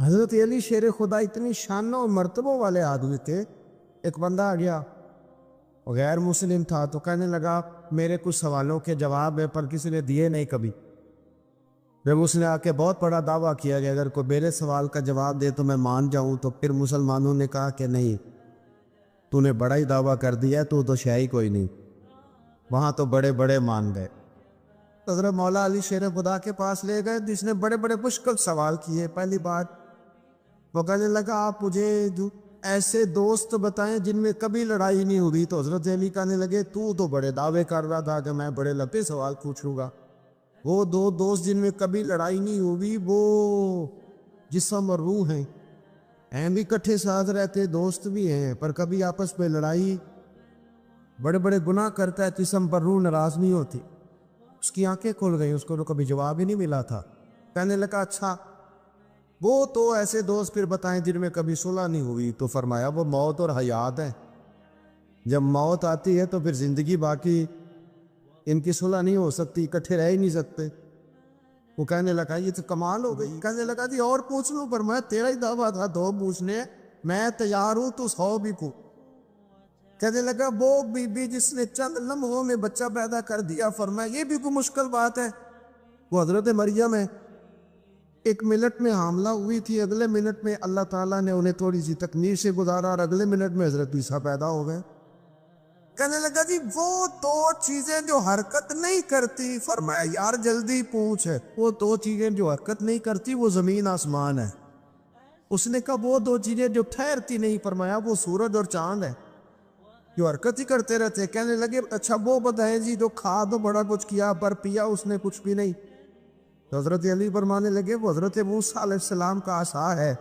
حضرت علی شیر خدا اتنی شانوں اور مرتبوں والے آدمی تھے. ایک بندہ آ گیا، غیر مسلم تھا، تو کہنے لگا میرے کچھ سوالوں کے جواب ہے پر کسی نے دیے نہیں کبھی. جب اس نے آ کے بہت بڑا دعویٰ کیا کہ اگر کوئی میرے سوال کا جواب دے تو میں مان جاؤں، تو پھر مسلمانوں نے کہا کہ نہیں، تو نے بڑا ہی دعویٰ کر دیا ہے، تو شے ہی کوئی نہیں. وہاں تو بڑے بڑے مان گئے. حضرت مولا علی شیر خدا کے پاس لے گئے، جس نے بڑے بڑے مشکل سوال کیے. پہلی بات وہ کہنے لگا آپ مجھے ایسے دوست بتائیں جن میں کبھی لڑائی نہیں ہوئی. تو حضرت علی کہنے لگے تو بڑے دعوے کر رہا تھا کہ میں بڑے لمبے سوال پوچھوں گا. وہ دو دوست جن میں کبھی لڑائی نہیں ہوئی وہ جسم اور روح ہیں بھی کٹھے ساتھ رہتے، دوست بھی ہیں، پر کبھی آپس میں لڑائی، بڑے بڑے گناہ کرتا ہے، جسم پر روح ناراض نہیں ہوتی. اس کی آنکھیں کھل گئیں، اس کو تو کبھی جواب ہی نہیں ملا تھا. کہنے لگا اچھا وہ تو ایسے دوست پھر بتائیں جن میں کبھی صلح نہیں ہوئی. تو فرمایا وہ موت اور حیات ہے. جب موت آتی ہے تو پھر زندگی باقی ان کی صلح نہیں ہو سکتی، اکٹھے رہ ہی نہیں سکتے. وہ کہنے لگا یہ تو کمال ہو گئی. کہنے لگا جی اور پوچھ لوں، پر میں تیرا ہی دعویٰ تھا 2 پوچھنے، میں تیار ہوں تو 100 بھی پوچھ. کہنے لگا وہ بی بی جس نے چند لمحوں میں بچہ پیدا کر دیا، فرمایا یہ بھی کوئی مشکل بات ہے. وہ حضرت مریم ہے. 1 منٹ میں حاملہ ہوئی تھی، اگلے منٹ میں اللہ تعالیٰ نے انہیں تھوڑی سی تکمیل سے گزارا اور اگلے منٹ میں حضرت عیسیٰ پیدا ہو گئے. کہنے لگا جی وہ 2 چیزیں جو حرکت نہیں کرتی، فرمایا یار جلدی پوچھ ہے. وہ 2 چیزیں جو حرکت نہیں کرتی وہ زمین آسمان ہے. اس نے کہا وہ 2 چیزیں جو ٹھہرتی نہیں، فرمایا وہ سورج اور چاند ہے جو حرکت ہی کرتے رہتے. کہنے لگے اچھا وہ بتائیں جی جو کھا تو بڑا کچھ کیا پر پیا اس نے کچھ بھی نہیں. تو حضرت علی فرمانے لگے وہ حضرت موسیٰ علیہ السلام کا عصا ہے،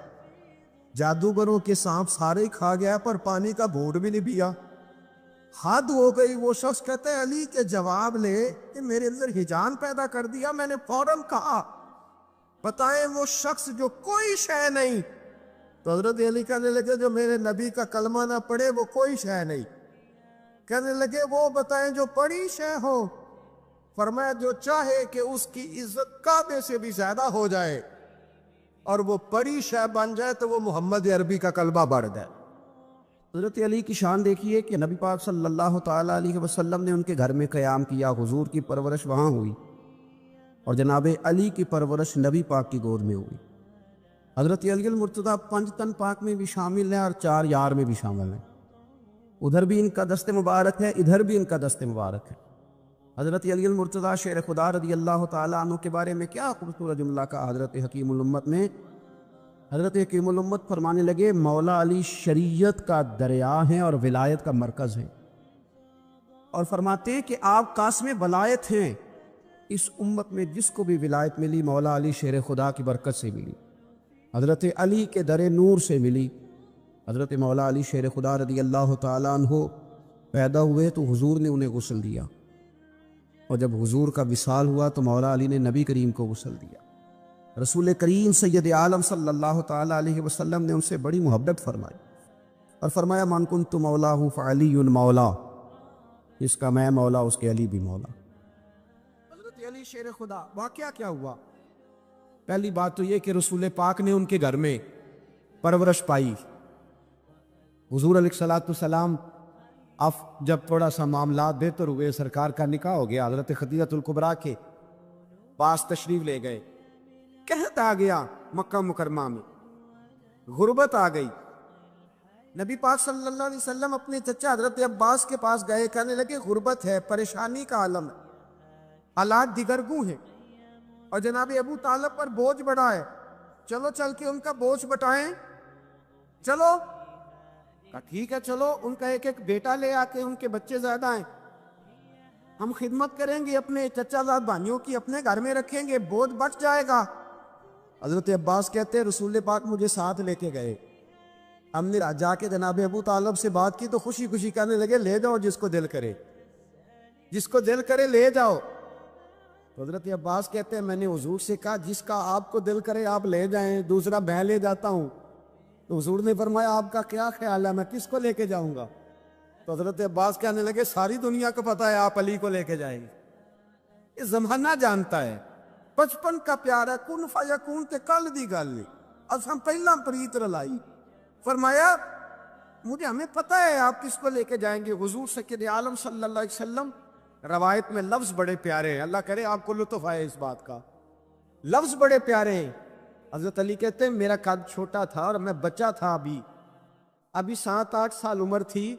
جادوگروں کے سانپ سارے ہی کھا گیا پر پانی کا گھونٹ بھی نہیں پیا. حد ہو گئی. وہ شخص کہتا ہے علی کے جواب لے کہ میرے اندر ہیجان پیدا کر دیا. میں نے فوراً کہا بتائیں وہ شخص جو کوئی شے نہیں. تو حضرت علی کہنے لگے جو میرے نبی کا کلمہ نہ پڑھے وہ کوئی شے نہیں. کہنے لگے وہ بتائیں جو پڑھی شے ہو. فرمایا جو چاہے کہ اس کی عزت کعبے سے بھی زیادہ ہو جائے اور وہ پڑھی شے بن جائے تو وہ محمد عربی کا کلمہ بڑھ جائے. حضرت علی کی شان دیکھیے کہ نبی پاک صلی اللہ تعالیٰ علیہ وسلم نے ان کے گھر میں قیام کیا، حضور کی پرورش وہاں ہوئی اور جناب علی کی پرورش نبی پاک کی گود میں ہوئی. حضرت علی المرتضیٰ 5 تن پاک میں بھی شامل ہیں اور 4 یار میں بھی شامل ہیں. ادھر بھی ان کا دست مبارک ہے، ادھر بھی ان کا دست مبارک ہے. حضرت علی المرتضیٰ شیر خدا رضی اللہ تعالیٰ عنہ کے بارے میں کیا خوبصورت جملہ کا حضرت حکیم الامت نے. حضرت حکیم الامت فرمانے لگے مولا علی شریعت کا دریا ہیں اور ولایت کا مرکز ہیں، اور فرماتے کہ آپ قاسم ولایت ہیں. اس امت میں جس کو بھی ولایت ملی مولا علی شیر خدا کی برکت سے ملی، حضرت علی کے در نور سے ملی. حضرت مولا علی شیر خدا رضی اللہ تعالیٰ عنہ پیدا ہوئے تو حضور نے انہیں غسل دیا، اور جب حضور کا وصال ہوا تو مولا علی نے نبی کریم کو غسل دیا. رسول کریم سید عالم صلی اللہ تعالیٰ علیہ وسلم نے ان سے بڑی محبت فرمائی اور فرمایا من کنت مولاہ فعلی مولا، جس کا میں مولا اس کے علی بھی مولا. حضرت علی شیر خدا واقعہ کیا ہوا؟ پہلی بات تو یہ کہ رسول پاک نے ان کے گھر میں پرورش پائی. حضور علیہ السلام جب تھوڑا سا معاملات بہتر ہوئے، سرکار کا نکاح ہو گیا، حضرت خدیجہ الکبریٰ کے پاس تشریف لے گئے. قحط آ گیا مکہ مکرمہ میں، غربت آ گئی. نبی پاک صلی اللہ علیہ وسلم اپنے چچا حضرت عباس کے پاس گئے، کہنے لگے غربت ہے، پریشانی کا عالم ہے، حالات دیگرگوں ہیں اور جناب ابو طالب پر بوجھ بڑھا ہے، چلو چل کے ان کا بوجھ بٹائیں. چلو کہا ٹھیک ہے چلو. ان کا ایک بیٹا لے آ کے، ان کے بچے زیادہ ہیں، ہم خدمت کریں گے اپنے چچا زاد بھائیوں کی، اپنے گھر میں رکھیں گے، بوجھ بچ جائے گا. حضرت عباس کہتے ہیں رسول پاک مجھے ساتھ لے کے گئے. ہم نے جا کے جناب ابو طالب سے بات کی تو خوشی خوشی کہنے لگے لے جاؤ جس کو دل کرے، جس کو دل کرے لے جاؤ. تو حضرت عباس کہتے ہیں میں نے حضور سے کہا جس کا آپ کو دل کرے آپ لے جائیں، دوسرا میں لے جاتا ہوں. تو حضور نے فرمایا آپ کا کیا خیال ہے، میں کس کو لے کے جاؤں گا؟ تو حضرت عباس کہنے لگے ساری دنیا کو پتہ ہے آپ علی کو لے کے جائیں گے. یہ زمانہ جانتا ہے، 55 کا پیار ہے، کن فیکون تے کل دی گل نہیں. ہم پہلا پریت رلائی. فرمایا مجھے ہمیں پتہ ہے آپ کس کو لے کے جائیں گے. حضور سید عالم صلی اللہ علیہ وسلم. روایت میں لفظ بڑے پیارے ہیں, اللہ کرے آپ کو لطف آئے اس بات کا. لفظ بڑے پیارے ہیں. حضرت علی کہتے ہیں میرا قد چھوٹا تھا اور میں بچہ تھا, ابھی 7-8 سال عمر تھی.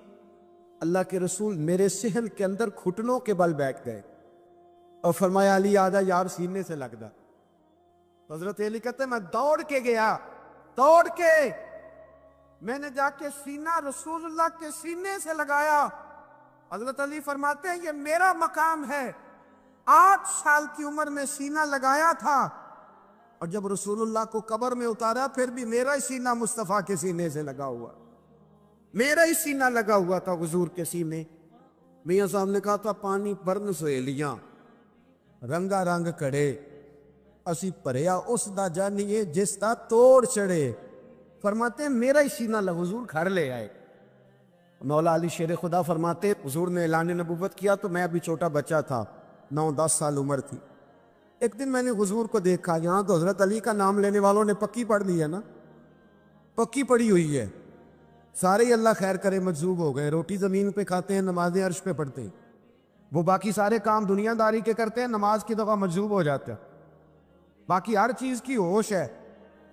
اللہ کے رسول میرے صحن کے اندر گھٹنوں کے بل بیٹھ گئے اور فرمایا علی آجا یار سینے سے لگ جا. حضرت علی کہتے ہیں میں دوڑ کے گیا, دوڑ کے میں نے جا کے سینہ رسول اللہ کے سینے سے لگایا. حضرت علی فرماتے ہیں یہ میرا مقام ہے. 8 سال کی عمر میں سینہ لگایا تھا اور جب رسول اللہ کو قبر میں اتارا پھر بھی میرا ہی سینہ مصطفیٰ کے سینے سے لگا ہوا, میرا ہی سینہ لگا ہوا تھا حضور کے سینے. میاں صاحب نے کہا تھا پانی برن سہیلیاں رنگا رنگ کڑے اسی پریا اس دا جانیے جس دا توڑ چڑھے. فرماتے ہیں میرا ہی سینہ حضور گھر لے آئے. مولا علی شیر خدا فرماتے حضور نے اعلان نبوت کیا تو میں ابھی چھوٹا بچہ تھا, 9-10 سال عمر تھی. ایک دن میں نے حضور کو دیکھا, یہاں تو حضرت علی کا نام لینے والوں نے پکی پڑھ لی ہے نا, پکی پڑھی ہوئی ہے. سارے ہی اللہ خیر کرے مجذوب ہو گئے, روٹی زمین پہ کھاتے ہیں, نمازیں عرش پہ پڑھتے ہیں. وہ باقی سارے کام دنیا داری کے کرتے ہیں, نماز کی دفعہ مجذوب ہو جاتے ہیں. باقی ہر چیز کی ہوش ہے,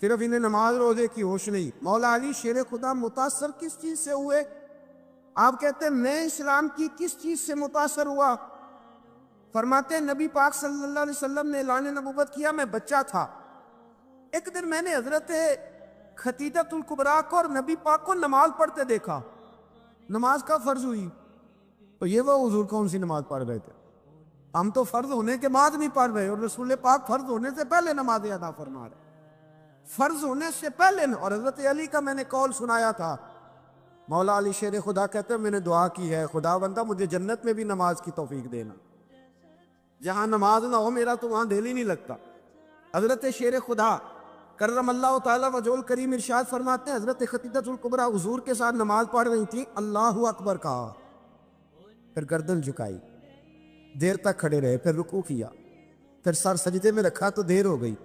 صرف انہیں نماز روزے کی ہوش نہیں. مولا علی شیر خدا متاثر کس چیز سے ہوئے؟ آپ کہتے ہیں میں اسلام کی کس چیز سے متاثر ہوا؟ فرماتے ہیں نبی پاک صلی اللہ علیہ وسلم نے اعلان نبوت کیا, میں بچہ تھا. ایک دن میں نے حضرت خدیجۃ الکبریٰ کو اور نبی پاک کو نماز پڑھتے دیکھا. نماز کا فرض ہوئی تو یہ وہ حضور کون سی نماز پڑھ رہے تھے؟ ہم تو فرض ہونے کے بعد نہیں پڑھ رہے, اور رسول پاک فرض ہونے سے پہلے نماز ادا فرما رہے, فرض ہونے سے پہلے. اور حضرت علی کا میں نے قول سنایا تھا. مولا علی شیر خدا کہتے ہیں میں نے دعا کی ہے خدا بندہ مجھے جنت میں بھی نماز کی توفیق دینا, جہاں نماز نہ ہو میرا تو وہاں دل ہی نہیں لگتا. حضرت شیر خدا کرم اللہ تعالیٰ وجہہ کریم ارشاد فرماتے ہیں حضرت خدیجۃ الکبریٰ حضور کے ساتھ نماز پڑھ رہی تھی, اللہ اکبر کہا, پھر گردن جھکائی, دیر تک کھڑے رہے, پھر رکوع کیا, پھر سر سجدے میں رکھا تو دیر ہو گئی.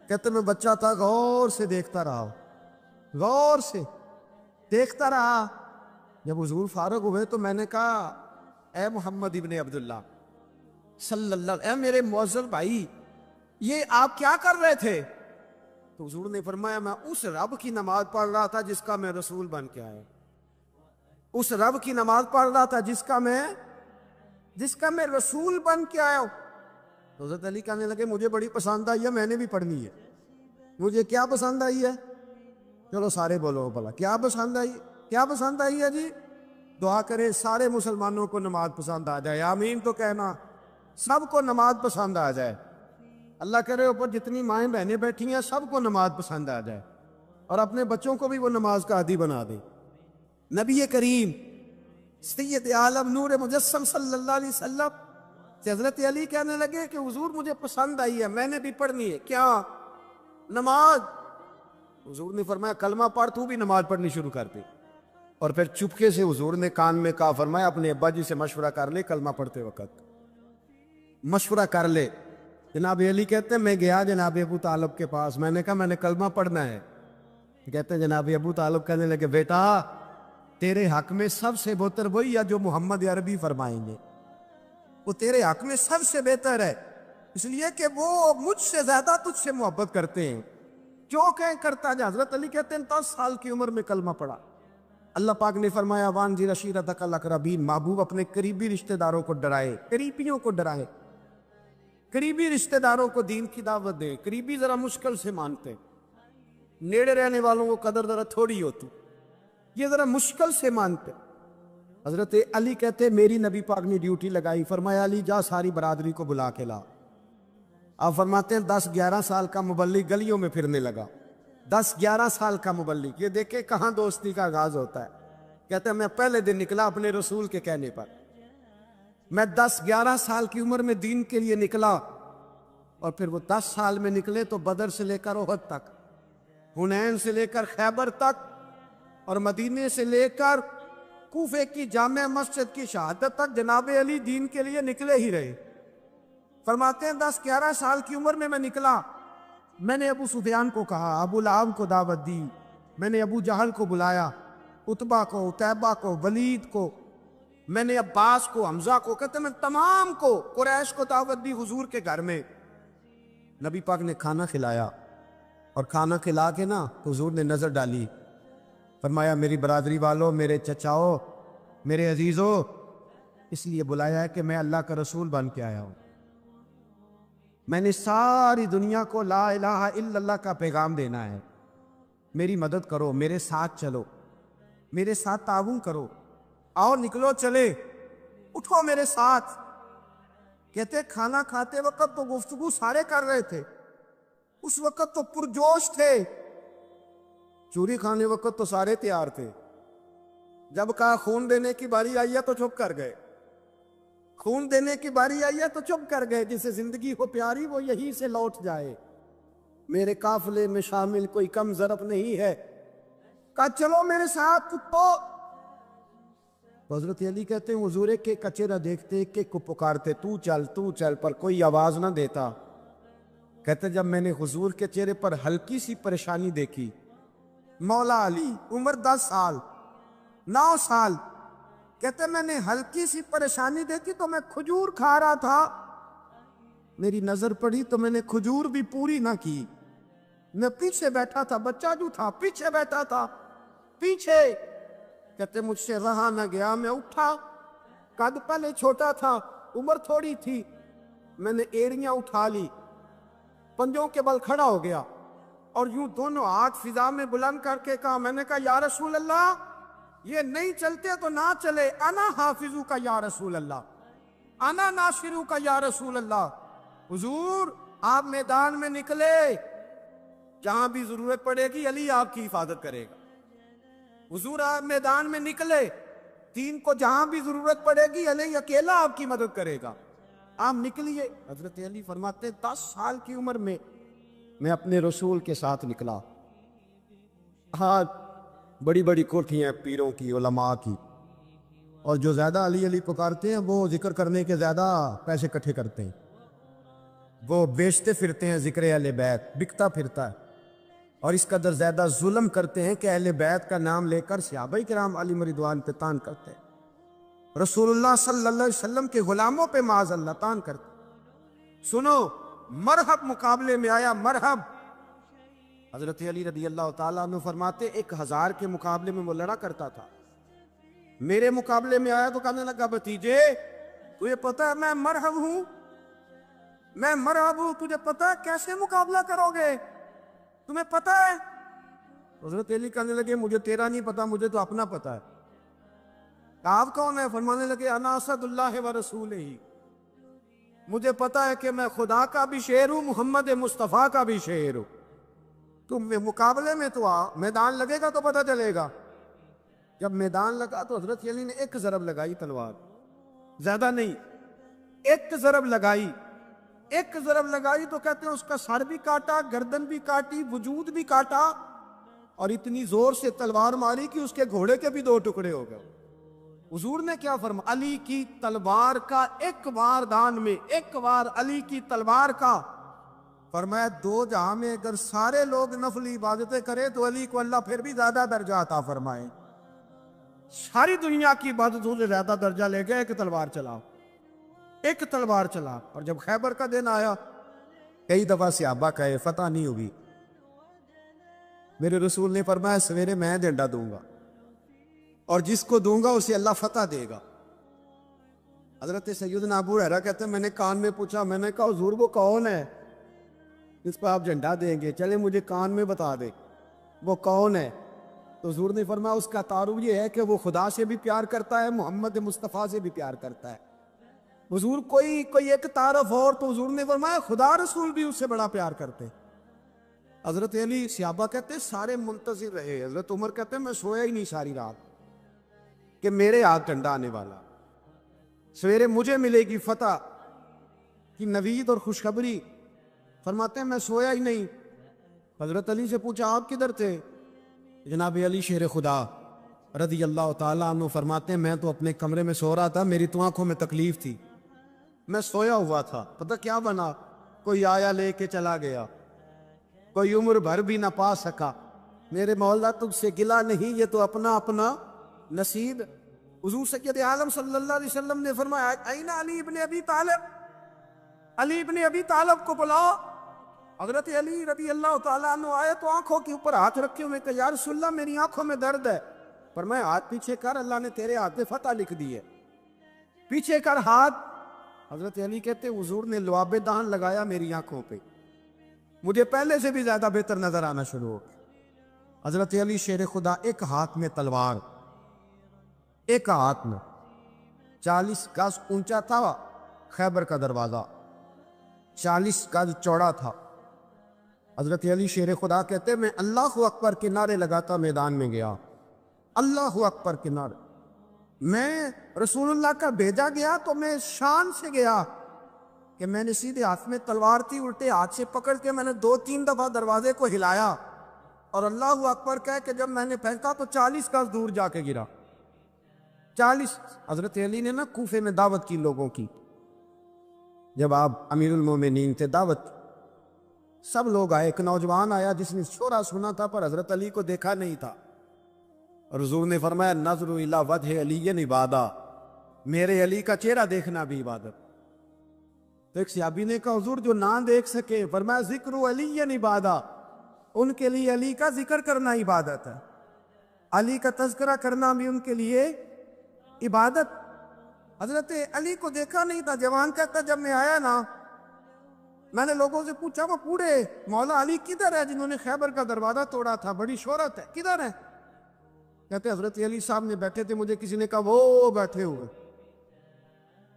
کہتے میں بچہ تھا, غور سے دیکھتا رہا, غور سے دیکھتا رہا. جب حضور فارغ ہوئے تو میں نے کہا اے محمد ابن عبداللہ صلی اللہ علیہ, اے میرے معزز بھائی یہ آپ کیا کر رہے تھے؟ تو حضور نے فرمایا میں اس رب کی نماز پڑھ رہا تھا جس کا میں رسول بن کے آیا, اس رب کی نماز پڑھ رہا تھا جس کا میں رسول بن کے آیا ہوں. تو حضرت علی کہنے لگے مجھے بڑی پسند آئی ہے, میں نے بھی پڑھنی ہے. مجھے کیا پسند آئی ہے؟ چلو سارے بولو بھلا کیا پسند آئی, کیا پسند آئی ہے جی؟ دعا کرے سارے مسلمانوں کو نماز پسند آ جائے, آمین تو کہنا, سب کو نماز پسند آ جائے. اللہ کرے اوپر جتنی مائیں بہنیں بیٹھی ہیں سب کو نماز پسند آ جائے, اور اپنے بچوں کو بھی وہ نماز کا عادی بنا دے. نبی کریم سید عالم نور مجسم صلی اللہ علیہ وسلم سے حضرت علی کہنے لگے کہ حضور مجھے پسند آئی ہے, میں نے بھی پڑھنی ہے. کیا؟ نماز. حضور نے فرمایا کلمہ پڑھ, تو بھی نماز پڑھنی شروع کر دے. اور پھر چپکے سے حضور نے کان میں کہا, فرمایا اپنے ابا جی سے مشورہ کر لے کلمہ پڑھتے وقت, مشورہ کر لے. جناب علی کہتے ہیں میں گیا جناب ابو طالب کے پاس, میں نے کہا میں نے کلمہ پڑھنا ہے. کہتے ہیں جناب ابو طالب کہنے لگے بیٹا تیرے حق میں سب سے بہتر وہی ہے جو محمد عربی فرمائیں گے, وہ تیرے حق میں سب سے بہتر ہے, اس لیے کہ وہ مجھ سے زیادہ تجھ سے محبت کرتے ہیں. جو کہیں کرتا جا. حضرت علی کہتے ہیں 10 سال کی عمر میں کلمہ پڑھا. اللہ پاک نے فرمایا وانذر عشیرتک الاقربین, محبوب اپنے قریبی رشتہ داروں کو ڈرائے, قریبیوں کو ڈرائے, قریبی رشتہ داروں کو دین کی دعوت دے. قریبی ذرا مشکل سے مانتے, نیڑے رہنے والوں کو قدر ذرا تھوڑی ہوتی, یہ ذرا مشکل سے مانتے. حضرت علی کہتے میری نبی پاک نے ڈیوٹی لگائی, فرمایا علی جا ساری برادری کو بلا کے لا. آپ فرماتے ہیں 10-11 سال کا مبلغ گلیوں میں پھرنے لگا, 10-11 سال کا مبلغ. یہ دیکھیں کہاں دوستی کا آغاز ہوتا ہے. کہتے ہیں میں پہلے دن نکلا اپنے رسول کے کہنے پر, میں 10-11 سال کی عمر میں دین کے لیے نکلا, اور پھر وہ 10 سال میں نکلے تو بدر سے لے کر احد تک, حنین سے لے کر خیبر تک, اور مدینے سے لے کر کوفے کی جامع مسجد کی شہادت تک جناب علی دین کے لیے نکلے ہی رہے. فرماتے ہیں 10-11 سال کی عمر میں نکلا, میں نے ابو سفیان کو کہا، ابو لہب کو دعوت دی، میں نے ابو جہل کو بلایا، عتبہ کو، عتیبہ کو، ولید کو، میں نے عباس کو، حمزہ کو، کہتے میں تمام کو، قریش کو دعوت دی حضور کے گھر میں۔ نبی پاک نے کھانا کھلایا، اور کھانا کھلا کے نا حضور نے نظر ڈالی، فرمایا میری برادری والوں، میرے چچاؤ، میرے عزیزوں، اس لیے بلایا ہے کہ میں اللہ کا رسول بن کے آیا ہوں۔ میں نے ساری دنیا کو لا الہ الا اللہ کا پیغام دینا ہے، میری مدد کرو، میرے ساتھ چلو، میرے ساتھ تعاون کرو، آؤ نکلو چلے، اٹھو میرے ساتھ۔ کہتے کھانا کھاتے وقت تو گفتگو سارے کر رہے تھے، اس وقت تو پرجوش تھے، چوری کھانے وقت تو سارے تیار تھے، جب کہا خون دینے کی باری آئی ہے تو چپ کر گئے، خون دینے کی باری آئی ہے تو چپ کر گئے، جسے زندگی ہو پیاری وہ یہیں سے لوٹ جائے، میرے قافلے میں شامل کوئی کم ضرب نہیں ہے، کہا چلو میرے ساتھ تو حضرت علی کہتے ہیں حضور کے کچرا دیکھتے کہ کو پکارتے تو چل پر کوئی آواز نہ دیتا۔ کہتے جب میں نے حضور کے چہرے پر ہلکی سی پریشانی دیکھی، مولا علی عمر 10 سال 9 سال، کہتے میں نے ہلکی سی پریشانی دیکھی تو میں کھجور کھا رہا تھا، میری نظر پڑی تو میں نے کھجور بھی پوری نہ کی، میں پیچھے بیٹھا تھا، بچہ جو تھا پیچھے بیٹھا تھا، پیچھے، کہتے مجھ سے رہا نہ گیا، میں اٹھا، قد پہلے چھوٹا تھا، عمر تھوڑی تھی، میں نے ایڑیاں اٹھا لی، پنجوں کے بل کھڑا ہو گیا، اور یوں دونوں ہاتھ فضا میں بلند کر کے کہا، میں نے کہا یا رسول اللہ یہ نہیں چلتے تو نہ چلے، انا حافظو کا یا رسول اللہ، انا ناصرو کا یا رسول اللہ۔ حضور آپ میدان میں نکلے، جہاں بھی ضرورت پڑے گی علی آپ کی حفاظت کرے گا، حضور آپ میدان میں نکلے، دین کو جہاں بھی ضرورت پڑے گی علی اکیلا آپ کی مدد کرے گا، آپ نکلیے۔ حضرت علی فرماتے 10 سال کی عمر میں میں اپنے رسول کے ساتھ نکلا، ہاں بڑی بڑی کوٹھیاں پیروں کی، علماء کی، اور جو زیادہ علی علی پکارتے ہیں وہ ذکر کرنے کے زیادہ پیسے اکٹھے کرتے ہیں، وہ بیچتے پھرتے ہیں ذکر اہل بیت، بکتا پھرتا ہے، اور اس قدر زیادہ ظلم کرتے ہیں کہ اہل بیت کا نام لے کر صحابہ کرام علی رضوان پہ تان کرتے ہیں، رسول اللہ صلی اللہ علیہ وسلم کے غلاموں پہ معاذ اللہ تان کرتے ہیں۔ سنو مرحب مقابلے میں آیا، مرحب۔ حضرت علی رضی اللہ تعالیٰ عنہ فرماتے 1000 کے مقابلے میں وہ لڑا کرتا تھا، میرے مقابلے میں آیا تو کہنے لگا بھتیجے تجھے پتہ ہے میں مرحب ہوں، میں مرحب ہوں، تجھے پتہ ہے کیسے مقابلہ کرو گے، تمہیں پتہ ہے؟ حضرت علی کہنے لگے مجھے تیرا نہیں پتا، مجھے تو اپنا پتا ہے۔ آپ کون ہے؟ فرمانے لگے انا اسد اللہ و رسولہ، مجھے پتا ہے کہ میں خدا کا بھی شعر ہوں، محمد مصطفیٰ کا بھی شعر ہوں، تم مقابلے میں تو آ، میدان لگے گا تو پتہ چلے گا۔ جب میدان لگا تو حضرت علی نے ایک ضرب لگائی تلوار، زیادہ نہیں، ایک ضرب لگائی، ایک ضرب لگائی تو کہتے ہیں اس کا سر بھی کاٹا، گردن بھی کاٹی، وجود بھی کاٹا، اور اتنی زور سے تلوار ماری کہ اس کے گھوڑے کے بھی 2 ٹکڑے ہو گئے۔ حضور نے کیا فرمایا؟ علی کی تلوار کا ایک وار دان میں، ایک وار علی کی تلوار کا، فرمایا 2 جہاں میں اگر سارے لوگ نفلی عبادتیں کریں تو علی کو اللہ پھر بھی زیادہ درجہ عطا فرمائے، ساری دنیا کی عبادتوں سے زیادہ درجہ لے گیا، ایک تلوار چلا، ایک تلوار چلا۔ اور جب خیبر کا دن آیا، کئی دفعہ صحابہ کہے فتح نہیں ہوگی، میرے رسول نے فرمایا سویرے میں ڈنڈا دوں گا، اور جس کو دوں گا اسے اللہ فتح دے گا۔ حضرت سیدنا ابو ہریرہ کہتے ہیں میں نے کان میں پوچھا، میں نے کہا حضور وہ کون ہے جس پہ آپ جھنڈا دیں گے؟ چلے مجھے کان میں بتا دے وہ کون ہے۔ تو حضور نے فرمایا اس کا تعارف یہ ہے کہ وہ خدا سے بھی پیار کرتا ہے، محمد مصطفیٰ سے بھی پیار کرتا ہے۔ حضور کوئی ایک تعارف اور، تو حضور نے فرمایا خدا رسول بھی اس سے بڑا پیار کرتے۔ حضرت علی، صحابہ کہتے سارے منتظر رہے، حضرت عمر کہتے میں سویا ہی نہیں ساری رات کہ میرے ہاتھ ڈنڈا آنے والا، سویرے مجھے ملے گی فتح کی نوید اور خوشخبری۔ فرماتے ہیں میں سویا ہی نہیں۔ حضرت علی سے پوچھا آپ کدھر تھے؟ جناب علی شیر خدا رضی اللہ تعالیٰ عنہ فرماتے ہیں میں تو اپنے کمرے میں سو رہا تھا، میری تو آنکھوں میں تکلیف تھی، میں سویا ہوا تھا، پتہ کیا بنا، کوئی آیا لے کے چلا گیا، کوئی عمر بھر بھی نہ پا سکا. میرے مولا تجھ سے گلا نہیں، یہ تو اپنا اپنا نصیب. حضور سید عالم صلی اللہ علیہ وسلم نے فرمایا این علی ابن ابی طالب، علی ابن ابی طالب کو بلاؤ. حضرت علی رضی اللہ تعالیٰ عنہ آئے تو آنکھوں کے اوپر ہاتھ رکھے ہوئے کہ یا رسول اللہ میری آنکھوں میں درد ہے. پر میں ہاتھ پیچھے کر، اللہ نے تیرے ہاتھ میں فتح لکھ دی ہے، پیچھے کر ہاتھ. حضرت علی کہتے حضور نے لعاب دہن لگایا میری آنکھوں پہ، مجھے پہلے سے بھی زیادہ بہتر نظر آنا شروع ہو گیا. حضرت علی شیر خدا، ایک ہاتھ میں تلوار، ایک ہاتھ میں 40 گز اونچا تھا خیبر کا دروازہ، 40 گز چوڑا تھا. حضرت علی شیر خدا کہتے میں اللہ اکبر کے نعرے لگاتا میدان میں گیا، اللہ اکبر کے نعرے. میں رسول اللہ کا بھیجا گیا تو میں شان سے گیا کہ میں نے سیدھے ہاتھ میں تلوار تھی، الٹے ہاتھ سے پکڑ کے میں نے 2-3 دفعہ دروازے کو ہلایا اور اللہ اکبر کہہ کہ جب میں نے پھینکا تو 40 گز دور جا کے گرا. 40. حضرت علی نے نا کوفے میں دعوت کی لوگوں کی، جب آپ امیر المومنین تھے، دعوت سب لوگ آئے. ایک نوجوان آیا جس نے شورا سنا تھا پر حضرت علی کو دیکھا نہیں تھا، اور حضور نے فرمایا نظر الی وجہ علی عبادہ، میرے علی کا چہرہ دیکھنا بھی عبادت. تو ایک صحابی نے کہا حضور جو نہ دیکھ سکے، فرمایا ذکر علی عبادہ، ان کے لیے علی کا ذکر کرنا عبادت ہے، علی کا تذکرہ کرنا بھی ان کے لیے عبادت. حضرت علی کو دیکھا نہیں تھا. جوان کہتا جب میں آیا نا، میں نے لوگوں سے پوچھا وہ پورے مولا علی کدھر ہے جنہوں نے خیبر کا دروازہ توڑا تھا، بڑی شہرت ہے، کدھر ہے؟ کہتے حضرت علی صاحب نے بیٹھے تھے، مجھے کسی نے کہا وہ بیٹھے ہوئے.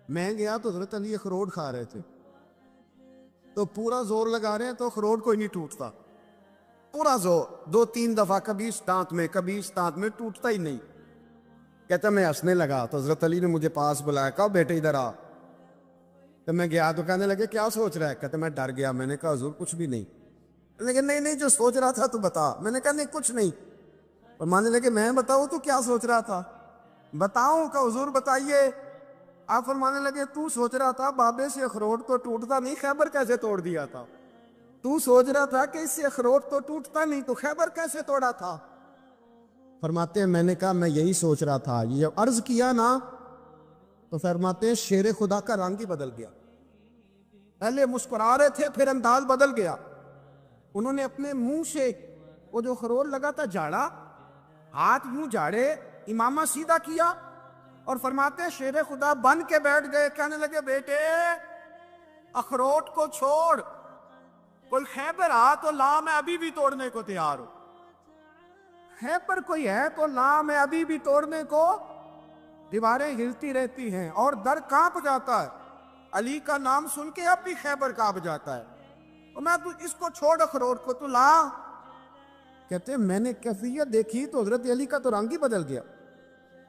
میں گیا تو حضرت علی اخروٹ کھا رہے تھے، تو پورا زور لگا رہے ہیں تو اخروٹ کوئی نہیں ٹوٹتا، پورا زور 2-3 دفعہ، کبھی اس دانت میں کبھی اس دانت میں، ٹوٹتا ہی نہیں. کہتا میں ہنسنے لگا تو حضرت علی نے مجھے پاس بلایا، کہا بیٹے ادھر آ. تو میں گیا تو کہنے لگے کیا سوچ رہا ہے؟ کہتے میں ڈر گیا. میں نے کہا حضور کچھ بھی نہیں. لیکن نہیں جو سوچ رہا تھا تو بتا. میں نے کہا نہیں کچھ نہیں. اور ماننے لگے میں بتاؤں تو کیا سوچ رہا تھا؟ بتاؤں؟ کہ حضور بتائیے. آپ فرمانے لگے تو سوچ رہا تھا بابے سے اخروٹ تو ٹوٹتا نہیں، خیبر کیسے توڑ دیا تھا؟ تو سوچ رہا تھا کہ اس سے اخروٹ تو ٹوٹتا نہیں تو خیبر کیسے توڑا تھا؟ فرماتے ہیں میں نے کہا میں یہی سوچ رہا تھا. یہ جب عرض کیا نا تو فرماتے ہیں شیر خدا کا رنگ ہی بدل گیا. پہلے مسکرا رہے تھے پھر انداز بدل گیا. انہوں نے اپنے منہ سے وہ جو خرول لگا تھا جھاڑا، ہاتھ یوں جھاڑے، امامہ سیدھا کیا اور فرماتے ہیں شیر خدا بن کے بیٹھ گئے. کہنے لگے بیٹے اخروٹ کو چھوڑ، کوئی خیبر آ تو لا، میں ابھی بھی توڑنے کو تیار ہوں. خیبر کوئی ہے تو لا، میں ابھی بھی توڑنے کو. دیواریں ہلتی رہتی ہیں اور در کانپ جاتا ہے. علی کا نام سن کے اب بھی خیبر کانپ جاتا ہے. اور میں تو اس کو چھوڑ اخروٹ کو تو لا. کہتے ہیں میں نے کیفیت دیکھی تو حضرت علی کا تو رنگ ہی بدل گیا.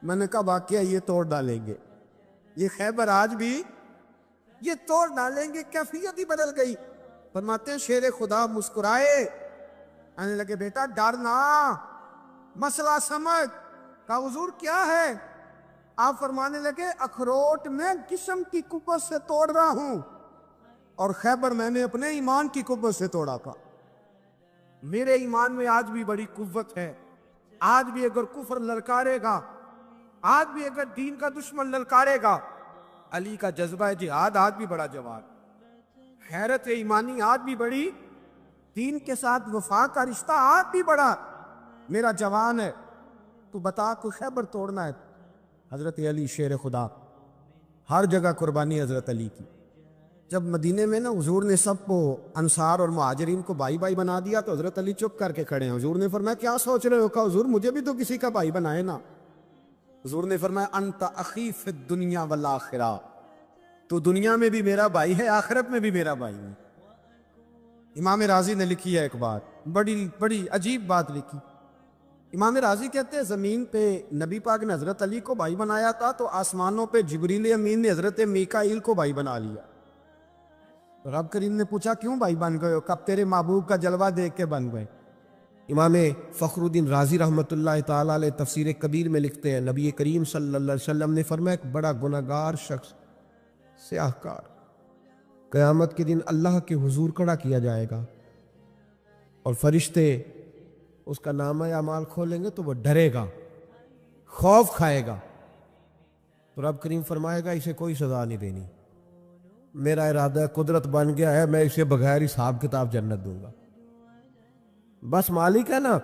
میں نے کہا واقعہ یہ توڑ ڈالیں گے، یہ خیبر آج بھی یہ توڑ ڈالیں گے، کیفیت ہی بدل گئی. فرماتے ہیں شیر خدا مسکرائے، آنے لگے بیٹا ڈرنا، مسئلہ سمجھ. کہا حضور کیا ہے؟ آپ فرمانے لگے اخروٹ میں جسم کی قوت سے توڑ رہا ہوں اور خیبر میں نے اپنے ایمان کی قوت سے توڑا تھا. میرے ایمان میں آج بھی بڑی قوت ہے. آج بھی اگر کفر للکارے گا، آج بھی اگر دین کا دشمن للکارے گا، علی کا جذبہ جہاد آج بھی بڑا جوان، حیرت ایمانی آج بھی بڑی، دین کے ساتھ وفا کا رشتہ آج بھی بڑا میرا جوان ہے. تو بتا کو خیبر توڑنا ہے. حضرت علی شیر خدا، ہر جگہ قربانی حضرت علی کی. جب مدینے میں نا حضور نے سب کو انصار اور مہاجرین کو بھائی بھائی بنا دیا تو حضرت علی چپ کر کے کھڑے ہیں. حضور نے فرمایا کیا سوچ رہے ہو؟ کہا حضور مجھے بھی تو کسی کا بھائی بنائے نا. حضور نے فرمایا انت اخی فی الدنیا والآخرہ، تو دنیا میں بھی میرا بھائی ہے، آخرت میں بھی میرا بھائی ہے. امام راضی نے لکھی ہے ایک بات، بڑی عجیب بات لکھی. امام راضی کہتے ہیں زمین پہ نبی پاک نے حضرت علی کو بھائی بنایا تھا تو آسمانوں پہ جبریل امین نے حضرت میکائیل کو بھائی بنا لیا. رب کریم نے پوچھا کیوں بھائی بن گئے ہو؟ کب تیرے محبوب کا جلوہ دیکھ کے بن گئے. امام فخر الدین رازی رحمۃ اللہ تعالیٰ علیہ تفسیر کبیر میں لکھتے ہیں نبی کریم صلی اللہ علیہ وسلم نے فرمایا ایک بڑا گناہگار شخص، سیاہ کار، قیامت کے دن اللہ کے حضور کھڑا کیا جائے گا اور فرشتے اس کا نامہ اعمال کھولیں گے تو وہ ڈرے گا، خوف کھائے گا، تو رب کریم فرمائے گا اسے کوئی سزا نہیں دینی، میرا ارادہ ہے، قدرت بن گیا ہے، میں اسے بغیر حساب کتاب جنت دوں گا۔ بس مالک ہے نا،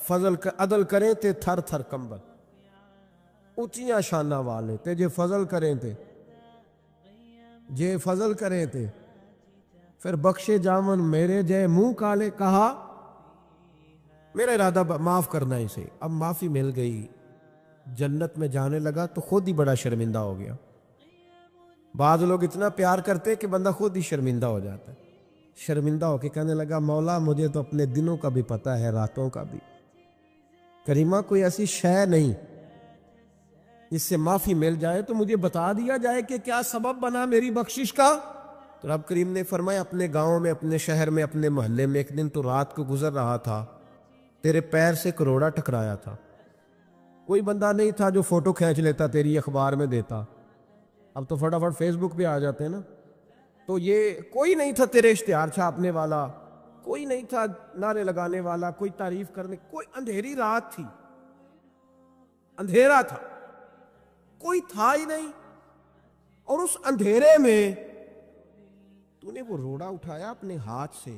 فضل عدل کریں تے تھر تھر کمبل، اونچیاں شانہ والے تے جے فضل کریں تے پھر بخشے جامن میرے جے منہ کالے، کہا میرا ارادہ معاف کرنا اسے، اب معافی مل گئی، جنت میں جانے لگا تو خود ہی بڑا شرمندہ ہو گیا۔ بعض لوگ اتنا پیار کرتے کہ بندہ خود ہی شرمندہ ہو جاتا ہے، شرمندہ ہو کے کہنے لگا مولا مجھے تو اپنے دنوں کا بھی پتہ ہے، راتوں کا بھی، کریمہ کوئی ایسی شے نہیں اس سے معافی مل جائے تو مجھے بتا دیا جائے کہ کیا سبب بنا میری بخشش کا۔ تو رب کریم نے فرمایا اپنے گاؤں میں، اپنے شہر میں، اپنے محلے میں ایک دن تو رات کو گزر رہا تھا، تیرے پیر سے کروڑا ٹکرایا تھا، کوئی بندہ نہیں تھا جو فوٹو کھینچ لیتا تیری اخبار میں دیتا، اب تو فٹافٹ فیس بک پہ آ جاتے ہیں نا، تو یہ کوئی نہیں تھا تیرے اشتہار چھاپنے والا، کوئی نہیں تھا نعرے لگانے والا، کوئی تعریف کرنے، کوئی اندھیری رات تھی، اندھیرا تھا، کوئی تھا ہی نہیں، اور اس اندھیرے میں تو نے وہ روڑا اٹھایا اپنے ہاتھ سے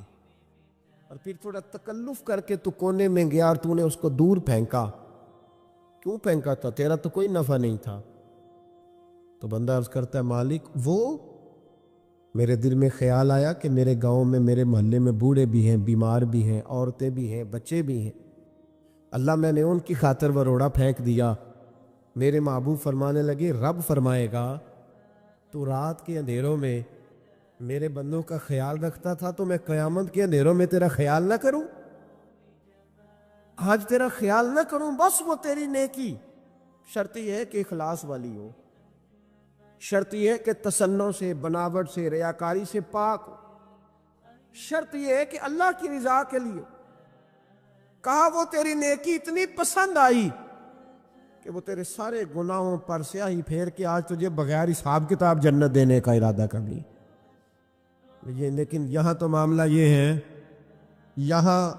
اور پھر تھوڑا تکلف کر کے تو کونے میں گیا اور تو نے اس کو دور پھینکا۔ کیوں پھینکا تھا؟ تیرا تو کوئی نفع نہیں تھا۔ تو بندہ عرض کرتا ہے مالک وہ میرے دل میں خیال آیا کہ میرے گاؤں میں، میرے محلے میں بوڑھے بھی ہیں، بیمار بھی ہیں، عورتیں بھی ہیں، بچے بھی ہیں، اللہ میں نے ان کی خاطر وہ روڑا پھینک دیا۔ میرے محبوب فرمانے لگے رب فرمائے گا تو رات کے اندھیروں میں میرے بندوں کا خیال رکھتا تھا تو میں قیامت کے اندھیروں میں تیرا خیال نہ کروں؟ آج تیرا خیال نہ کروں؟ بس وہ تیری نیکی، شرط یہ ہے کہ اخلاص والی ہو، شرط یہ ہے کہ تصنع سے، بناوٹ سے، ریاکاری سے پاک ہو، شرط یہ ہے کہ اللہ کی رضا کے لیے۔ کہا وہ تیری نیکی اتنی پسند آئی کہ وہ تیرے سارے گناہوں پر سیاہی پھیر کے آج تجھے بغیر حساب کتاب جنت دینے کا ارادہ کر لی۔ لیکن یہاں تو معاملہ یہ ہے، یہاں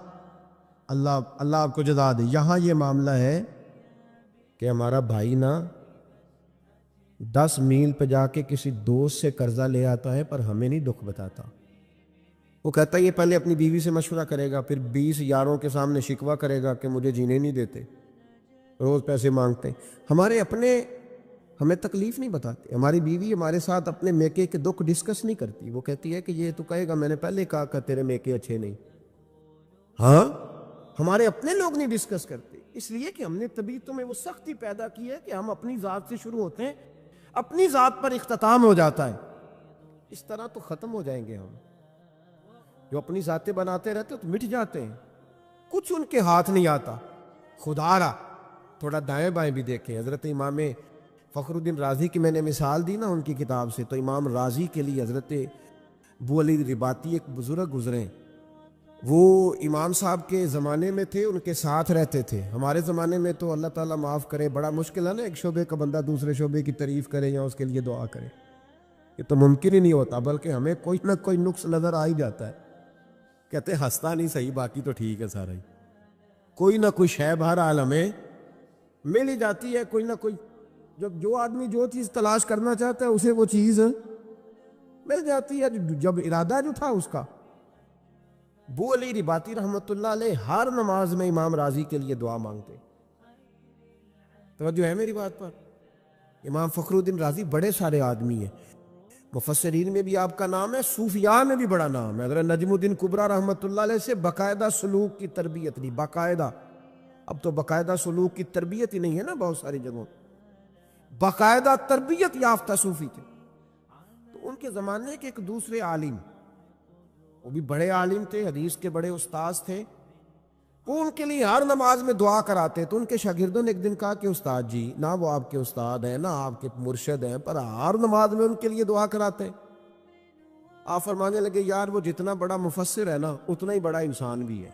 اللہ آپ کو جزا دے، یہاں یہ معاملہ ہے کہ ہمارا بھائی نا 10 میل پہ جا کے کسی دوست سے قرضہ لے آتا ہے پر ہمیں نہیں دکھ بتاتا۔ وہ کہتا ہے یہ پہلے اپنی بیوی سے مشورہ کرے گا، پھر 20 یاروں کے سامنے شکوہ کرے گا کہ مجھے جینے نہیں دیتے، روز پیسے مانگتے ہیں۔ ہمارے اپنے ہمیں تکلیف نہیں بتاتے، ہماری بیوی ہمارے ساتھ اپنے میکے کے دکھ ڈسکس نہیں کرتی، وہ کہتی ہے کہ یہ تو کہے گا میں نے پہلے کہا کہ تیرے میکے اچھے نہیں۔ ہاں ہمارے اپنے لوگ نہیں ڈسکس کرتے، اس لیے کہ ہم نے طبیعتوں میں وہ سختی پیدا کی ہے کہ ہم اپنی ذات سے شروع ہوتے ہیں، اپنی ذات پر اختتام ہو جاتا ہے۔ اس طرح تو ختم ہو جائیں گے ہم، جو اپنی ذاتیں بناتے رہتے تو مٹ جاتے ہیں، کچھ ان کے ہاتھ نہیں آتا۔ خدا را تھوڑا دائیں بائیں بھی دیکھیں، حضرت امام فخر الدین رازی کی میں نے مثال دی نا ان کی کتاب سے، تو امام رازی کے لیے حضرت ابو علی رباطی ایک بزرگ گزرے، وہ امام صاحب کے زمانے میں تھے، ان کے ساتھ رہتے تھے۔ ہمارے زمانے میں تو اللہ تعالیٰ معاف کرے بڑا مشکل ہے نا، ایک شعبے کا بندہ دوسرے شعبے کی تعریف کرے یا اس کے لیے دعا کرے، یہ تو ممکن ہی نہیں ہوتا، بلکہ ہمیں کوئی نہ کوئی نقص نظر آ ہی جاتا ہے، کہتے ہیں ہنستا نہیں صحیح، باقی تو ٹھیک ہے سارا ہی، کوئی نہ کوئی شے بہرحال ہمیں مل ہی جاتی ہے، کوئی نہ کوئی، جب جو آدمی جو چیز تلاش کرنا چاہتا ہے اسے وہ چیز مل جاتی ہے، جب ارادہ جو تھا اس کا۔ ابو علی رباطی رحمۃ اللہ علیہ ہر نماز میں امام راضی کے لیے دعا مانگتے۔ توجہ ہے میری بات پر؟ امام فخر الدین رازی بڑے سارے آدمی ہیں، مفسرین میں بھی آپ کا نام ہے، صوفیاء میں بھی بڑا نام ہے۔ حضرت نجم الدین کبریٰ رحمۃ اللہ علیہ سے باقاعدہ سلوک کی تربیت نہیں، باقاعدہ، اب تو باقاعدہ سلوک کی تربیت ہی نہیں ہے نا بہت ساری جگہوں، باقاعدہ تربیت یافتہ صوفی تھے۔ تو ان کے زمانے کے ایک دوسرے عالم، وہ بھی بڑے عالم تھے، حدیث کے بڑے استاذ تھے، وہ ان کے لیے ہر نماز میں دعا کراتے۔ تو ان کے شاگردوں نے ایک دن کہا کہ استاد جی، نہ وہ آپ کے استاد ہیں نہ آپ کے مرشد ہیں، پر ہر نماز میں ان کے لیے دعا کراتے۔ آپ فرمانے لگے یار وہ جتنا بڑا مفسر ہے نا اتنا ہی بڑا انسان بھی ہے،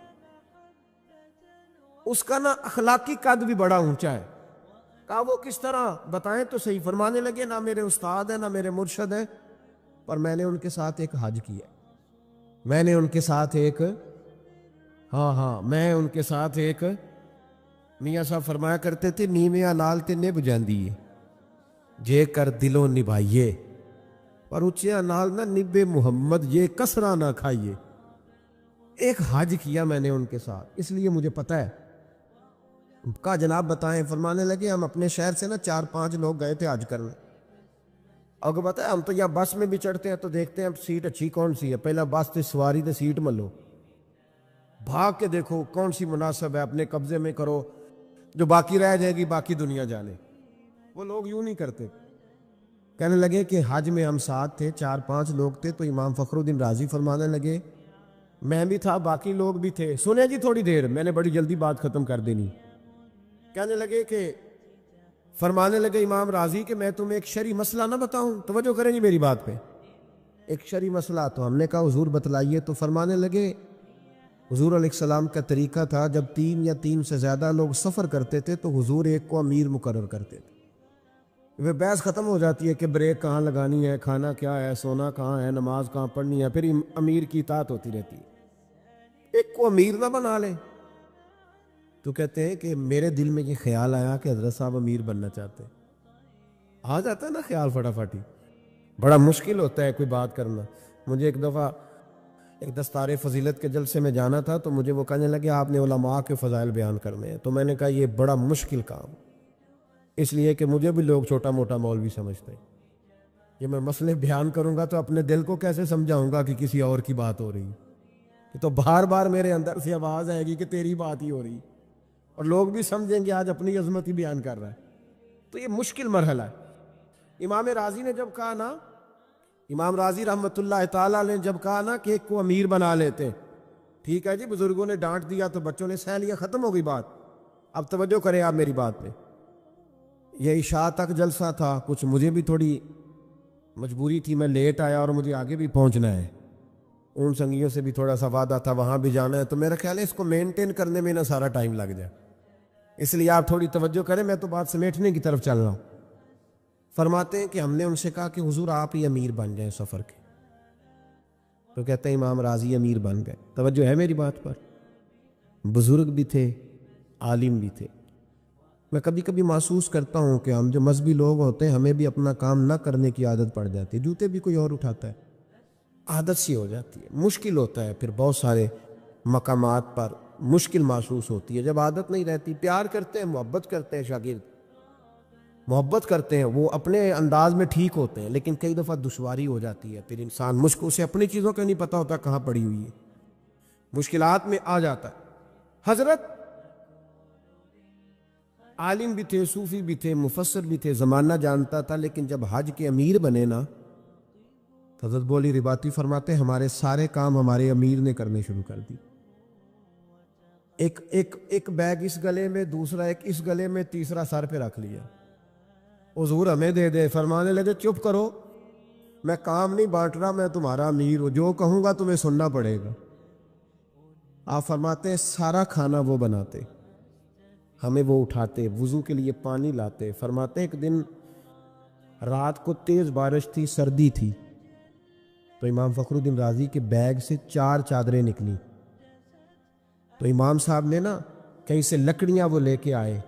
اس کا نا اخلاقی قد بھی بڑا اونچا ہے۔ کہا وہ کس طرح بتائیں تو صحیح؟ فرمانے لگے نہ میرے استاد ہیں نہ میرے مرشد ہیں، پر میں نے ان کے ساتھ ایک حج کیا، میں نے ان کے ساتھ ایک ہاں ہاں، میں ان کے ساتھ ایک میاں صاحب فرمایا کرتے تھے نیویاں نال تے نبھ جاندی ہے جے کر دلوں نبھائیے، پر اچیا نال نہ نب محمد یہ کسرا نہ کھائیے۔ ایک حج کیا میں نے ان کے ساتھ، اس لیے مجھے پتہ ہے۔ کہا جناب بتائیں، فرمانے لگے ہم اپنے شہر سے نا 4-5 لوگ گئے تھے حج کرنے۔ اگر بتائیں ہم تو یہاں بس میں بھی چڑھتے ہیں تو دیکھتے ہیں سیٹ اچھی کون سی ہے، پہلا بس تے سواری تے سیٹ ملو، بھاگ کے دیکھو کون سی مناسب ہے، اپنے قبضے میں کرو، جو باقی رہ جائے گی باقی دنیا جانے۔ وہ لوگ یوں نہیں کرتے۔ کہنے لگے کہ حج میں ہم ساتھ تھے، 4-5 لوگ تھے، تو امام فخر الدین رازی فرمانے لگے میں بھی تھا، باقی لوگ بھی تھے، سنیں جی تھوڑی دیر، میں نے بڑی جلدی بات ختم کر دینی۔ کہنے لگے کہ فرمانے لگے امام راضی کہ میں تمہیں ایک شرعی مسئلہ نہ بتاؤں، توجہ کریں جی میری بات پہ، ایک شرعی مسئلہ۔ تو ہم نے کہا حضور بتلائیے۔ تو فرمانے لگے حضور علیہ السلام کا طریقہ تھا جب 3 یا 3 سے زیادہ لوگ سفر کرتے تھے تو حضور ایک کو امیر مقرر کرتے تھے۔ وہ بحث ختم ہو جاتی ہے کہ بریک کہاں لگانی ہے، کھانا کیا ہے، سونا کہاں ہے، نماز کہاں پڑھنی ہے، پھر امیر کی اطاعت ہوتی رہتی ہے۔ ایک کو امیر نہ بنا لے۔ تو کہتے ہیں کہ میرے دل میں یہ خیال آیا کہ حضرت صاحب امیر بننا چاہتے ہیں۔ آ جاتا ہے نا خیال فٹافٹ ہی، بڑا مشکل ہوتا ہے کوئی بات کرنا۔ مجھے ایک دفعہ ایک دستار فضیلت کے جلسے میں جانا تھا تو مجھے وہ کہنے لگے آپ نے علماء کے فضائل بیان کرنے ہیں، تو میں نے کہا یہ بڑا مشکل کام، اس لیے کہ مجھے بھی لوگ چھوٹا موٹا مولوی سمجھتے ہیں۔ یہ میں مسئلے بیان کروں گا تو اپنے دل کو کیسے سمجھاؤں گا کہ کسی اور کی بات ہو رہی ہے؟ یہ تو بار بار میرے اندر سے آواز آئے گی کہ تیری بات ہی ہو رہی، اور لوگ بھی سمجھیں گے آج اپنی عظمت ہی بیان کر رہا ہے۔ تو یہ مشکل مرحلہ ہے۔ امام راضی نے جب کہا نا، امام راضی رحمۃ اللہ تعالیٰ نے جب کہا نا کہ ایک کو امیر بنا لیتے ہیں، ٹھیک ہے جی، بزرگوں نے ڈانٹ دیا تو بچوں نے سہ لیا، ختم ہو گئی بات۔ اب توجہ کریں آپ میری بات پہ۔ یہ عشاء تک جلسہ تھا، کچھ مجھے بھی تھوڑی مجبوری تھی، میں لیٹ آیا اور مجھے آگے بھی پہنچنا ہے، ان سنگیوں سے بھی تھوڑا سا وعدہ تھا، وہاں بھی جانا ہے، تو میرا خیال ہے اس کو مینٹین کرنے میں نہ سارا ٹائم لگ جائے، اس لیے آپ تھوڑی توجہ کریں، میں تو بات سمیٹنے کی طرف چل رہا ہوں۔ فرماتے ہیں کہ ہم نے ان سے کہا کہ حضور آپ ہی امیر بن جائیں سفر کے، تو کہتے ہیں امام راضی امیر بن گئے۔ توجہ ہے میری بات پر؟ بزرگ بھی تھے، عالم بھی تھے۔ میں کبھی کبھی محسوس کرتا ہوں کہ ہم جو مذہبی لوگ ہوتے ہیں ہمیں بھی اپنا کام نہ کرنے کی عادت پڑ جاتی ہے، جوتے بھی کوئی اور اٹھاتا ہے، عادت سی ہو جاتی ہے، مشکل ہوتا ہے، پھر بہت سارے مقامات پر مشکل محسوس ہوتی ہے جب عادت نہیں رہتی۔ پیار کرتے ہیں، محبت کرتے ہیں، شاگرد محبت کرتے ہیں، وہ اپنے انداز میں ٹھیک ہوتے ہیں، لیکن کئی دفعہ دشواری ہو جاتی ہے، پھر انسان مشکل سے اپنی چیزوں کا نہیں پتہ ہوتا کہاں پڑی ہوئی ہے، مشکلات میں آ جاتا ہے۔ حضرت عالم بھی تھے، صوفی بھی تھے، مفسر بھی تھے، زمانہ جانتا تھا، لیکن جب حج کے امیر بنے نا، حضرت بولی رباطی فرماتے ہمارے سارے کام ہمارے امیر نے کرنے شروع کر دی۔ ایک بیگ اس گلے میں، دوسرا ایک اس گلے میں، تیسرا سر پہ رکھ لیا، حضور ہمیں دے دے۔ فرمانے لگے چپ کرو، میں کام نہیں بانٹ رہا، میں تمہارا امیر ہوں، جو کہوں گا تمہیں سننا پڑے گا۔ آپ فرماتے ہیں سارا کھانا وہ بناتے، ہمیں وہ اٹھاتے، وضو کے لیے پانی لاتے۔ فرماتے ہیں ایک دن رات کو تیز بارش تھی، سردی تھی، تو امام فخر الدین رازی کے بیگ سے 4 چادریں نکلی، تو امام صاحب نے نا کہیں سے لکڑیاں وہ لے کے آئے،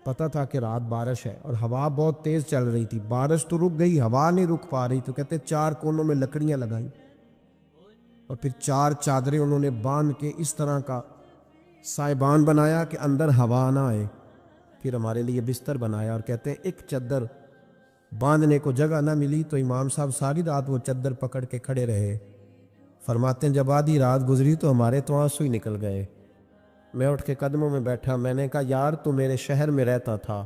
پتہ تھا کہ رات بارش ہے اور ہوا بہت تیز چل رہی تھی، بارش تو رک گئی، ہوا نہیں رک پا رہی، تو کہتے 4 کونوں میں لکڑیاں لگائیں اور پھر 4 چادریں انہوں نے باندھ کے اس طرح کا سائبان بنایا کہ اندر ہوا نہ آئے، پھر ہمارے لیے بستر بنایا، اور کہتے ہیں ایک چادر باندھنے کو جگہ نہ ملی تو امام صاحب ساری رات وہ چادر پکڑ کے کھڑے رہے۔ فرماتے ہیں جب آدھی رات گزری تو ہمارے تو آنسو ہی نکل گئے، میں اٹھ کے قدموں میں بیٹھا، میں نے کہا یار تو میرے شہر میں رہتا تھا،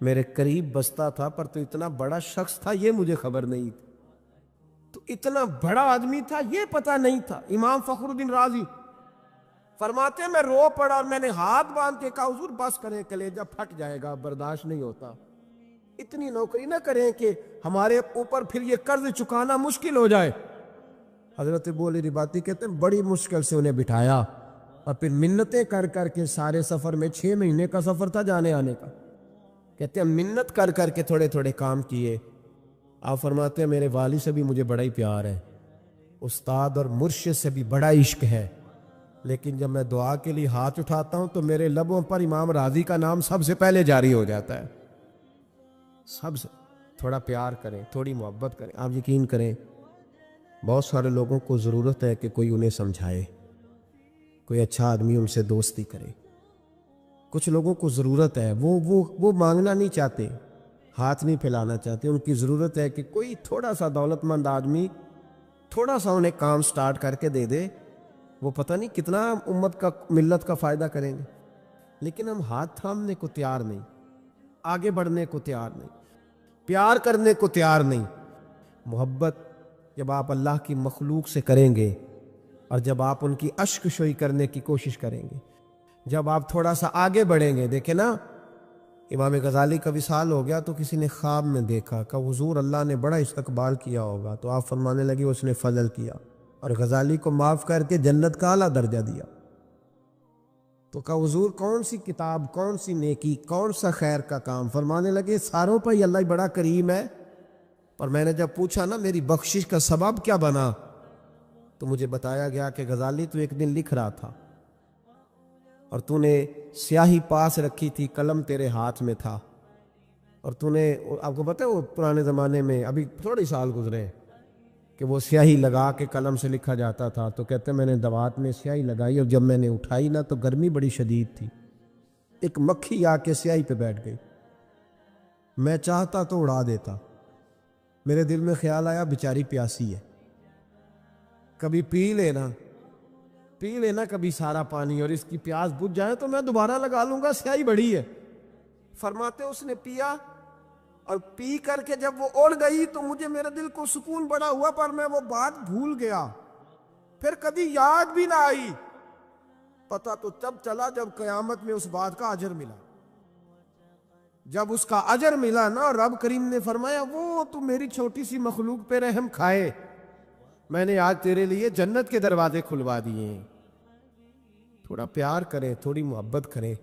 میرے قریب بستا تھا، پر تو اتنا بڑا شخص تھا یہ مجھے خبر نہیں تھی، تو اتنا بڑا آدمی تھا یہ پتہ نہیں تھا۔ امام فخر الدین رازی فرماتے ہیں میں رو پڑا اور میں نے ہاتھ باندھ کے کہا حضور بس کریں، کلیجہ پھٹ جائے گا، برداشت نہیں ہوتا، اتنی نوکری نہ کریں کہ ہمارے اوپر پھر یہ قرض چکانا مشکل ہو جائے۔ حضرت بولی رباطی کہتے ہیں بڑی مشکل سے انہیں بٹھایا اور پھر منتیں کر کر کے، سارے سفر میں 6 مہینے کا سفر تھا جانے آنے کا، کہتے ہیں منت کر کر کے تھوڑے تھوڑے کام کیے۔ آپ فرماتے ہیں میرے والد سے بھی مجھے بڑا ہی پیار ہے، استاد اور مرشد سے بھی بڑا عشق ہے، لیکن جب میں دعا کے لیے ہاتھ اٹھاتا ہوں تو میرے لبوں پر امام راضی کا نام سب سے پہلے جاری ہو جاتا ہے. سب سے تھوڑا پیار کریں، تھوڑی محبت کریں. آپ یقین کریں بہت سارے لوگوں کو ضرورت ہے کہ کوئی انہیں سمجھائے، کوئی اچھا آدمی ان سے دوستی کرے. کچھ لوگوں کو ضرورت ہے، وہ مانگنا نہیں چاہتے، ہاتھ نہیں پھیلانا چاہتے. ان کی ضرورت ہے کہ کوئی تھوڑا سا دولت مند آدمی تھوڑا سا انہیں کام سٹارٹ کر کے دے دے. وہ پتہ نہیں کتنا امت کا، ملت کا فائدہ کریں گے. لیکن ہم ہاتھ تھامنے کو تیار نہیں، آگے بڑھنے کو تیار نہیں، پیار کرنے کو تیار نہیں. محبت جب آپ اللہ کی مخلوق سے کریں گے اور جب آپ ان کی اشک شوئی کرنے کی کوشش کریں گے، جب آپ تھوڑا سا آگے بڑھیں گے. دیکھیں نا امام غزالی کا وصال ہو گیا تو کسی نے خواب میں دیکھا کہ حضور اللہ نے بڑا استقبال کیا ہوگا، تو آپ فرمانے لگے اس نے فضل کیا اور غزالی کو معاف کر کے جنت کا اعلیٰ درجہ دیا. تو کہا حضور کون سی کتاب، کون سی نیکی، کون سا خیر کا کام؟ فرمانے لگے ساروں پر ہی اللہ بڑا کریم ہے، پر میں نے جب پوچھا نا میری بخشش کا سبب کیا بنا، تو مجھے بتایا گیا کہ غزالی تو ایک دن لکھ رہا تھا اور تو نے سیاہی پاس رکھی تھی، قلم تیرے ہاتھ میں تھا، اور تو نے، آپ کو پتہ ہے وہ پرانے زمانے میں ابھی تھوڑے سال گزرے کہ وہ سیاہی لگا کے قلم سے لکھا جاتا تھا. تو کہتے ہیں میں نے دوات میں سیاہی لگائی اور جب میں نے اٹھائی نا تو گرمی بڑی شدید تھی، ایک مکھی آ کے سیاہی پہ بیٹھ گئی. میں چاہتا تو اڑا دیتا. میرے دل میں خیال آیا بیچاری پیاسی ہے، کبھی پی لینا کبھی سارا پانی، اور اس کی پیاس بجھ جائے تو میں دوبارہ لگا لوں گا، سیاہی بڑی ہے. فرماتے اس نے پیا اور پی کر کے جب وہ اڑ گئی تو مجھے میرے دل کو سکون بڑا ہوا، پر میں وہ بات بھول گیا، پھر کبھی یاد بھی نہ آئی. پتہ تو تب چلا جب قیامت میں اس بات کا اجر ملا. جب اس کا اجر ملا نا، رب کریم نے فرمایا وہ تو میری چھوٹی سی مخلوق پہ رحم کھائے، میں نے آج تیرے لیے جنت کے دروازے کھلوا دیے ہیں. تھوڑا پیار کریں، تھوڑی محبت کریں.